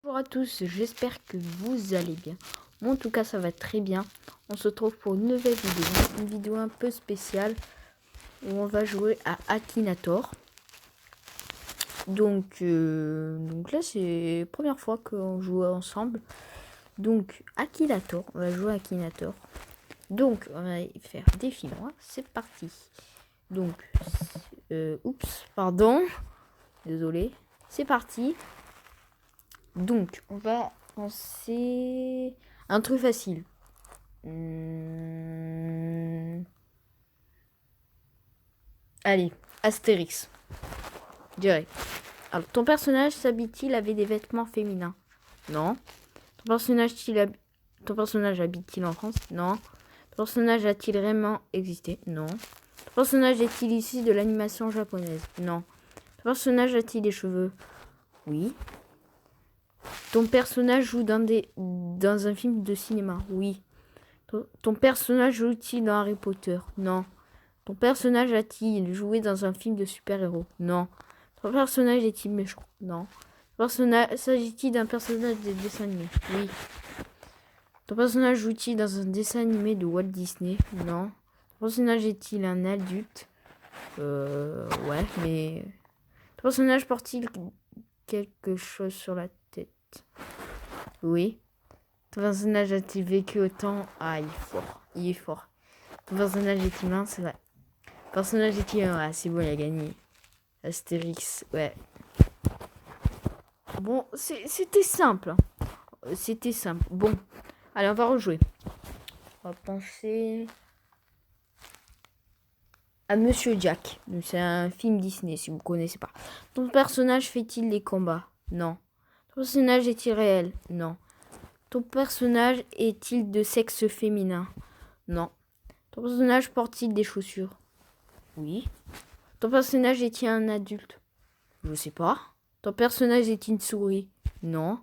Bonjour à tous, j'espère que vous allez bien. Moi en tout cas ça va très bien. On se retrouve pour une nouvelle vidéo, une vidéo un peu spéciale où on va jouer à Akinator. Donc là c'est la première fois qu'on joue ensemble. Donc Akinator, on va jouer à Akinator. Donc on va faire défi noir, c'est parti. Donc, oups, pardon, désolé, c'est parti. Donc, on va penser un truc facile. Allez, Astérix. Direct. Alors, ton personnage s'habille-t-il avec des vêtements féminins? Non. Ton personnage habite-t-il en France? Non. Ton personnage a-t-il vraiment existé? Non. Ton personnage est-il issu de l'animation japonaise? Non. Ton personnage a-t-il des cheveux? Oui. Ton personnage joue dans un film de cinéma? Oui. Ton personnage joue-t-il dans Harry Potter? Non. Ton personnage a-t-il joué dans un film de super-héros? Non. Ton personnage est-il méchant? Non. S'agit-il d'un personnage de dessin animé? Oui. Ton personnage joue-t-il dans un dessin animé de Walt Disney? Non. Ton personnage est-il un adulte? Ouais, mais... Ton personnage porte-t-il quelque chose sur la tête? Oui. Ton personnage a-t-il vécu autant? Ah, il est fort. Il est fort. Ton personnage est-il mince? C'est vrai. Ton personnage est-il... Ah, c'est bon, il a gagné. Astérix, ouais. Bon, c'était simple. C'était simple. Bon, allez, on va rejouer. On va penser à Monsieur Jack. C'est un film Disney, si vous ne connaissez pas. Ton personnage fait-il des combats? Non. Ton personnage est-il réel? Non. Ton personnage est-il de sexe féminin? Non. Ton personnage porte-t-il des chaussures? Oui. Ton personnage est-il un adulte? Je sais pas. Ton personnage est-il une souris? Non.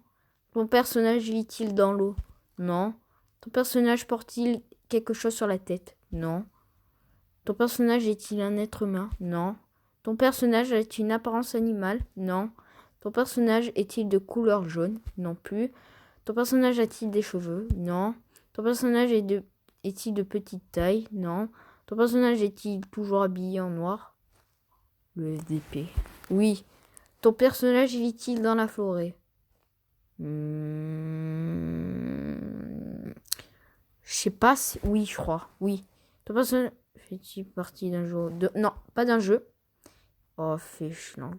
Ton personnage vit-il dans l'eau? Non. Ton personnage porte-t-il quelque chose sur la tête? Non. Ton personnage est-il un être humain? Non. Ton personnage a-t-il une apparence animale? Non. Ton personnage est-il de couleur jaune? Non plus. Ton personnage a-t-il des cheveux? Non. Ton personnage est-il de petite taille? Non. Ton personnage est-il toujours habillé en noir? Le SDP. Oui. Ton personnage vit-il dans la forêt? Je sais pas si... Oui, je crois. Oui. Ton personnage fait-il partie d'un jeu Non, pas d'un jeu. Oh, fais chiant.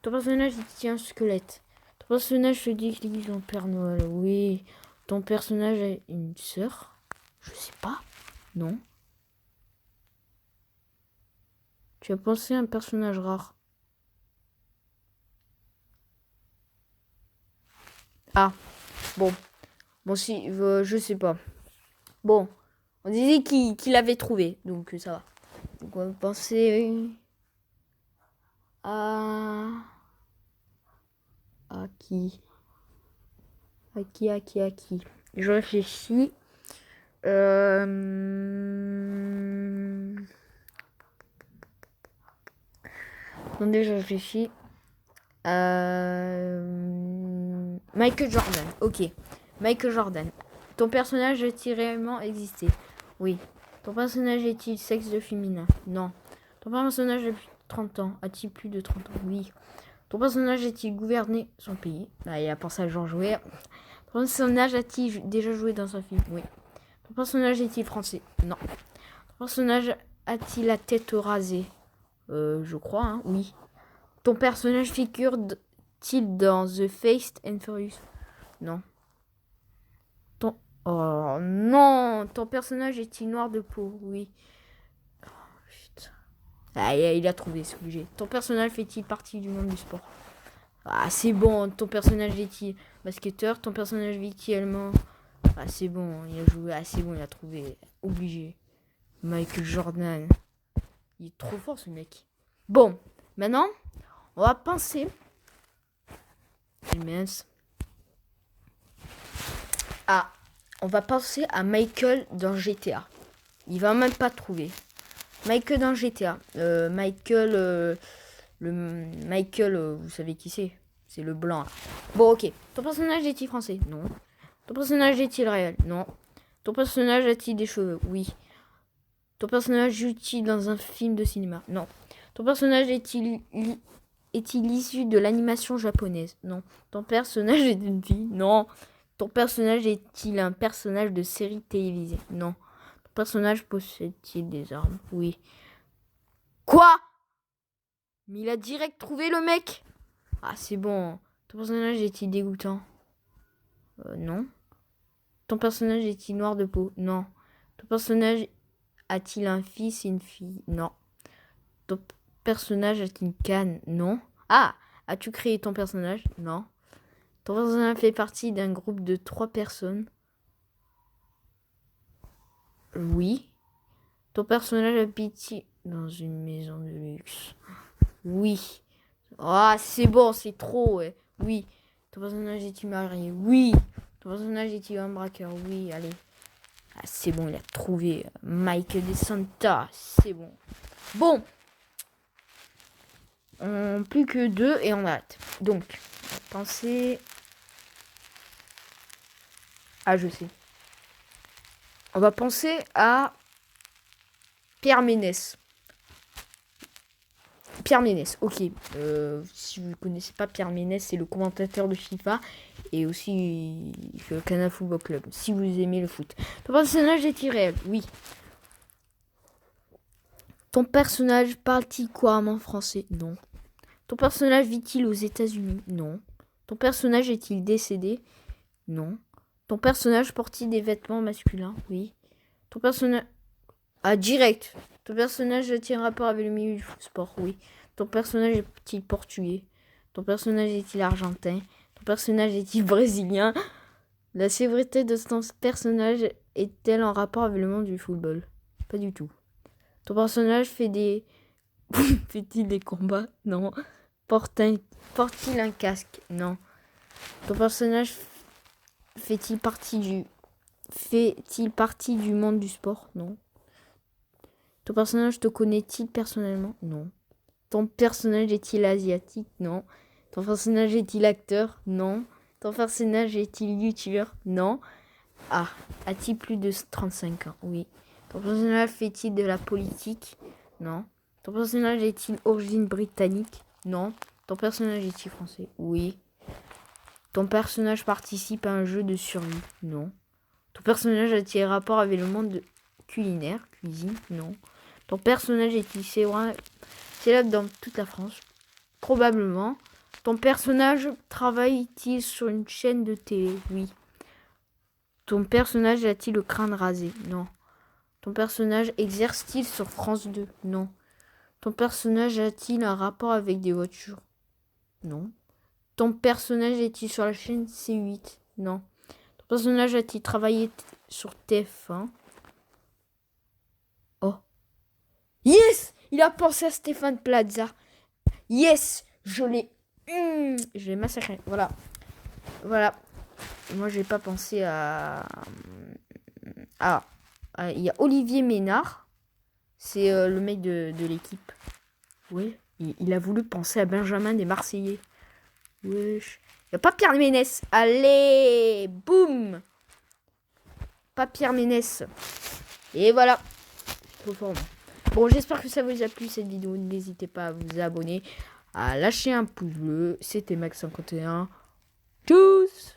Ton personnage est-il un squelette? Ton personnage se déguise en Père Noël? Oui. Ton personnage a une sœur? Je sais pas. Non. Tu as pensé à un personnage rare? Ah. Bon. Bon, si, je sais pas. Bon. On disait qu'il avait trouvé. Donc, ça va. Donc, on va penser à... À qui? À qui? Je réfléchis. Attendez, je réfléchis. Michael Jordan. Ok. Michael Jordan. Ton personnage a-t-il réellement existé? Oui. Ton personnage est-il sexe de féminin? Non. Ton personnage a plus de 30 ans. A-t-il plus de 30 ans? Oui. Ton personnage a-t-il gouverné son pays? Bah, il a pensé à genre jouer. Ton personnage a-t-il déjà joué dans un film? Oui. Ton personnage est-il français? Non. Ton personnage a-t-il la tête rasée? Je crois, hein. Oui. Ton personnage figure-t-il dans The Fast and Furious? Non. Oh non! Ton personnage est-il noir de peau? Oui. Oh, putain. Ah, il a trouvé, c'est obligé. Ton personnage fait-il partie du monde du sport? Ah, c'est bon. Ton personnage est-il basketteur? Ton personnage vit-il allemand? Ah, c'est bon. Il a joué. Ah, c'est bon, il a trouvé. Obligé. Michael Jordan. Il est trop fort, ce mec. Bon. Maintenant, on va penser. Mince. Ah, on va penser à Michael dans GTA. Il va même pas trouver. Michael dans GTA. Michael, vous savez qui c'est? C'est le blanc. Là. Bon, ok. Ton personnage est-il français? Non. Ton personnage est-il réel? Non. Ton personnage a-t-il des cheveux? Oui. Ton personnage joue-t-il dans un film de cinéma? Non. Ton personnage est-il issu de l'animation japonaise? Non. Ton personnage est une fille? Non. Ton personnage est-il un personnage de série télévisée? Non. Ton personnage possède-t-il des armes? Oui. Quoi? Mais il a direct trouvé le mec. Ah, c'est bon. Ton personnage est-il dégoûtant? Non. Ton personnage est-il noir de peau? Non. Ton personnage a-t-il un fils et une fille? Non. Ton personnage a-t-il une canne? Non. Ah, as-tu créé ton personnage? Non. Ton personnage fait partie d'un groupe de 3 personnes? Oui. Ton personnage habite dans une maison de luxe? Oui. Ah, c'est bon, c'est trop, ouais. Oui. Ton personnage est-il marié? Oui. Ton personnage est-il un braqueur? Oui, allez. Ah, c'est bon, il a trouvé Mike DeSanta. C'est bon. Bon. Plus que 2 et on arrête. Donc, pensez... Ah, je sais. On va penser à Pierre Ménès. Pierre Ménès, ok. Si vous ne connaissez pas Pierre Ménès, c'est le commentateur de FIFA et aussi il fait le Canal Football Club. Si vous aimez le foot. Ton personnage est irréel, oui. Ton personnage parle-t-il couramment français? Non. Ton personnage vit-il aux États-Unis? Non. Ton personnage est-il décédé? Non. Ton personnage porte-t-il des vêtements masculins? Oui. Ton personnage... Ah, direct. Ton personnage a-t-il un rapport avec le milieu du sport? Oui. Ton personnage est-il portugais? Ton personnage est-il argentin? Ton personnage est-il brésilien? La célébrité de ton personnage est-elle en rapport avec le monde du football? Pas du tout. Ton personnage fait-il des combats? Non. Porte-t-il un casque? Non. Ton personnage fait-il partie du monde du sport? Non. Ton personnage te connaît-il personnellement? Non. Ton personnage est-il asiatique? Non. Ton personnage est-il acteur? Non. Ton personnage est-il youtubeur? Non. Ah, a-t-il plus de 35 ans? Oui. Ton personnage fait-il de la politique? Non. Ton personnage est-il origine britannique? Non. Ton personnage est-il français? Oui. Ton personnage participe à un jeu de survie? Non. Ton personnage a-t-il rapport avec le monde culinaire? Cuisine? Non. Ton personnage est-il célèbre dans toute la France? Probablement. Ton personnage travaille-t-il sur une chaîne de télé? Oui. Ton personnage a-t-il le crâne rasé? Non. Ton personnage exerce-t-il sur France 2? Non. Ton personnage a-t-il un rapport avec des voitures? Non. Ton personnage est-il sur la chaîne C8? Non. Ton personnage a-t-il travaillé sur TF1? Oh. Yes! Il a pensé à Stéphane Plaza. Yes! Je l'ai massacré. Voilà. Voilà. Moi, j'ai pas pensé à... Ah. Il y a Olivier Ménard. C'est le mec de l'équipe. Ouais. Il a voulu penser à Benjamin des Marseillais. Wesh. Il n'y a pas Pierre Ménès. Allez! Boum! Pas Pierre Ménès. Et voilà. Trop fort. Bon, j'espère que ça vous a plu cette vidéo. N'hésitez pas à vous abonner, à lâcher un pouce bleu. C'était Max51. Tchuss!